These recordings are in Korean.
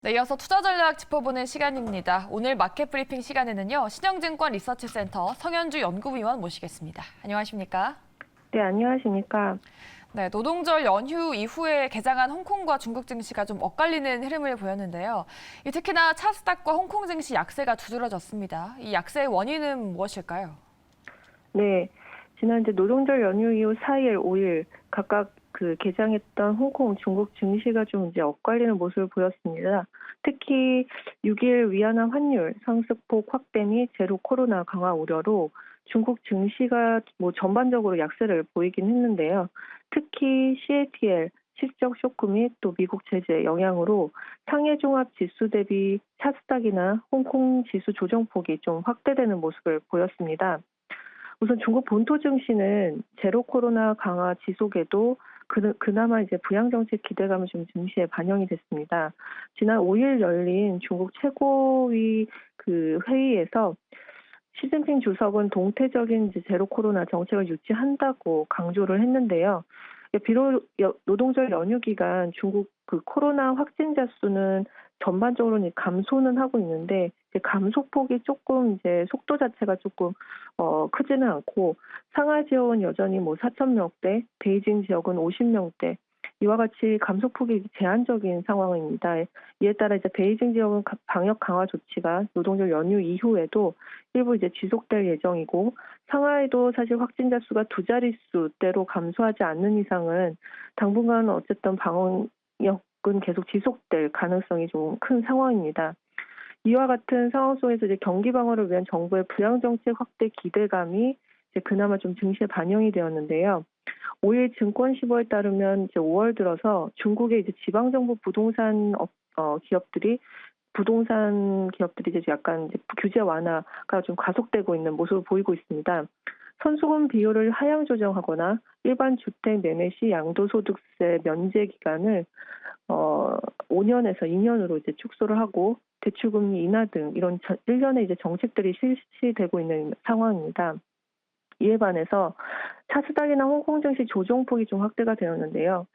네, 이어서 투자 전략 짚어보는 시간입니다. 오늘 마켓 브리핑 시간에는요, 신영증권 리서치센터 성현주 연구위원 모시겠습니다. 안녕하십니까? 네, 안녕하십니까. 네, 노동절 연휴 이후에 개장한 홍콩과 중국 증시가 좀 엇갈리는 흐름을 보였는데요. 특히나 차스닥과 홍콩 증시 약세가 두드러졌습니다. 이 약세의 원인은 무엇일까요? 네, 지난 노동절 연휴 이후 4일, 5일 각각 개장했던 홍콩, 중국 증시가 좀 엇갈리는 모습을 보였습니다. 특히 6일 위안화 환율 상승폭 확대 및 제로 코로나 강화 우려로 중국 증시가 전반적으로 약세를 보이긴 했는데요. 특히 CATL 실적 쇼크 및 또 미국 제재 영향으로 상해 종합 지수 대비 차스닥이나 홍콩 지수 조정폭이 좀 확대되는 모습을 보였습니다. 우선 중국 본토 증시는 제로 코로나 강화 지속에도 그나마 부양 정책 기대감이 좀 증시에 반영이 됐습니다. 지난 5일 열린 중국 최고위 회의에서 시진핑 주석은 동태적인 제로 코로나 정책을 유지한다고 강조를 했는데요. 비록 노동절 연휴 기간 중국 코로나 확진자 수는 전반적으로 감소는 하고 있는데 감소폭이 조금 속도 자체가 조금 크지는 않고 상하이 지역은 여전히 4,000명대, 베이징 지역은 50명대 이와 같이 감소폭이 제한적인 상황입니다. 이에 따라 베이징 지역은 방역 강화 조치가 노동절 연휴 이후에도 일부 지속될 예정이고 상하이도 사실 확진자 수가 두 자릿수대로 감소하지 않는 이상은 당분간 어쨌든 방역은 계속 지속될 가능성이 좀 큰 상황입니다. 이와 같은 상황 속에서 경기 방어를 위한 정부의 부양 정책 확대 기대감이 그나마 좀 증시에 반영이 되었는데요. 5일 증권시보에 따르면 5월 들어서 중국의 지방정부 부동산 기업들이 약간 규제 완화가 좀 가속되고 있는 모습을 보이고 있습니다. 선수금 비율을 하향 조정하거나 일반 주택 매매 시 양도소득세 면제 기간을 5년에서 2년으로 축소를 하고 대출금리 인하 등 이런 일련의 정책들이 실시되고 있는 상황입니다. 이에 반해서 차스닥이나 홍콩 증시 조정폭이 좀 확대가 되었는데요.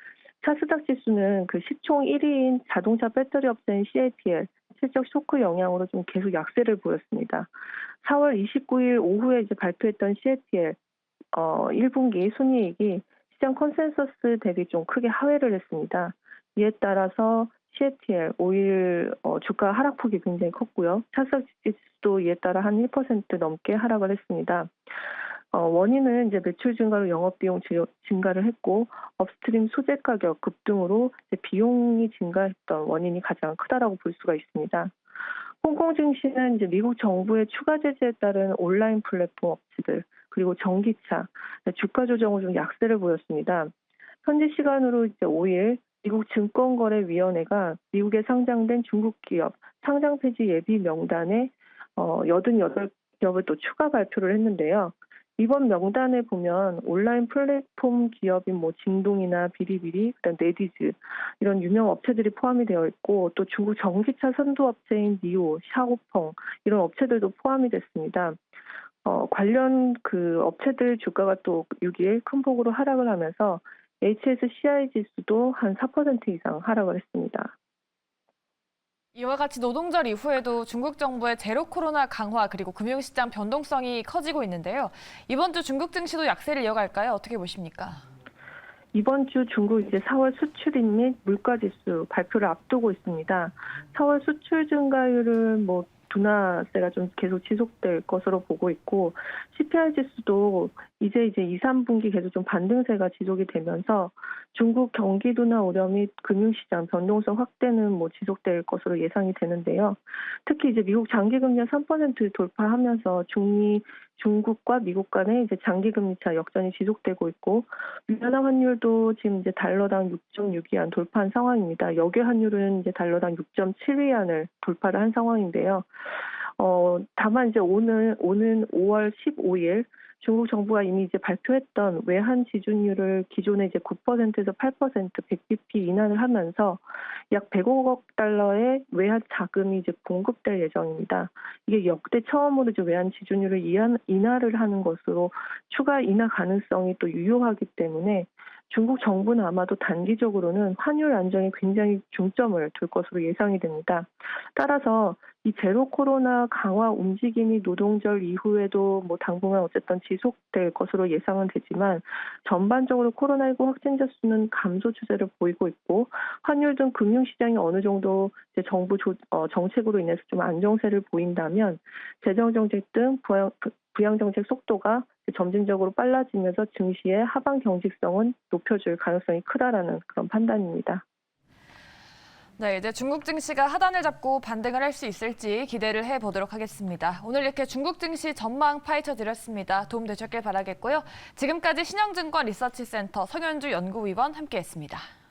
차스닥 지수는 시총 1위인 자동차 배터리 업체인 CATL 실적 쇼크 영향으로 좀 계속 약세를 보였습니다. 4월 29일 오후에 발표했던 CATL 1분기 순이익이 시장 컨센서스 대비 좀 크게 하회를 했습니다. 이에 따라서 CATL 5일 주가 하락폭이 굉장히 컸고요. 차스닥 지수도 이에 따라 한 1% 넘게 하락을 했습니다. 원인은 매출 증가로 영업비용 증가를 했고 업스트림 소재 가격 급등으로 비용이 증가했던 원인이 가장 크다라고 볼 수가 있습니다. 홍콩 증시는 미국 정부의 추가 제재에 따른 온라인 플랫폼 업체들 그리고 전기차 주가 조정으로 좀 약세를 보였습니다. 현지 시간으로 5일 미국 증권거래위원회가 미국에 상장된 중국 기업 상장 폐지 예비 명단에 88기업을 또 추가 발표를 했는데요. 이번 명단에 보면 온라인 플랫폼 기업인 징동이나 비리비리, 그다음 네디즈 이런 유명 업체들이 포함이 되어 있고 또 중국 전기차 선도 업체인 니오, 샤오펑 이런 업체들도 포함이 됐습니다. 관련 업체들 주가가 또 6일 큰 폭으로 하락을 하면서 HSCI 지수도 한 4% 이상 하락을 했습니다. 이와 같이 노동절 이후에도 중국 정부의 제로 코로나 강화 그리고 금융시장 변동성이 커지고 있는데요. 이번 주 중국 증시도 약세를 이어갈까요? 어떻게 보십니까? 이번 주 중국 4월 수출입 및 물가지수 발표를 앞두고 있습니다. 4월 수출 증가율은 둔화세가 좀 계속 지속될 것으로 보고 있고 CPI 지수도 이제 2, 3분기 계속 좀 반등세가 지속이 되면서 중국 경기 둔화 우려 및 금융시장 변동성 확대는 지속될 것으로 예상이 되는데요. 특히 미국 장기금리가 3% 돌파하면서 중국과 미국 간의 장기금리 차 역전이 지속되고 있고 위안화 환율도 지금 달러당 6.6위안 돌파한 상황입니다. 역외 환율은 달러당 6.7위안을 돌파를 한 상황인데요. 다만 오는 5월 15일 중국 정부가 이미 발표했던 외환 지준율을 기존의 9%에서 8% 100bp 인하를 하면서 약 100억 달러의 외환 자금이 공급될 예정입니다. 이게 역대 처음으로 외환 지준율을 인하를 하는 것으로 추가 인하 가능성이 또 유효하기 때문에 중국 정부는 아마도 단기적으로는 환율 안정에 굉장히 중점을 둘 것으로 예상이 됩니다. 따라서 이 제로 코로나 강화 움직임이 노동절 이후에도 당분간 어쨌든 지속될 것으로 예상은 되지만 전반적으로 코로나19 확진자 수는 감소 추세를 보이고 있고 환율 등 금융시장이 어느 정도 이제 정부 정책으로 인해서 좀 안정세를 보인다면 재정정책 등 부양정책 속도가 점진적으로 빨라지면서 증시의 하방 경직성은 높여줄 가능성이 크다라는 그런 판단입니다. 네, 이제 중국 증시가 하단을 잡고 반등을 할 수 있을지 기대를 해보도록 하겠습니다. 오늘 이렇게 중국 증시 전망 파헤쳐드렸습니다. 도움 되셨길 바라겠고요. 지금까지 신영증권 리서치센터 성현주 연구위원 함께했습니다.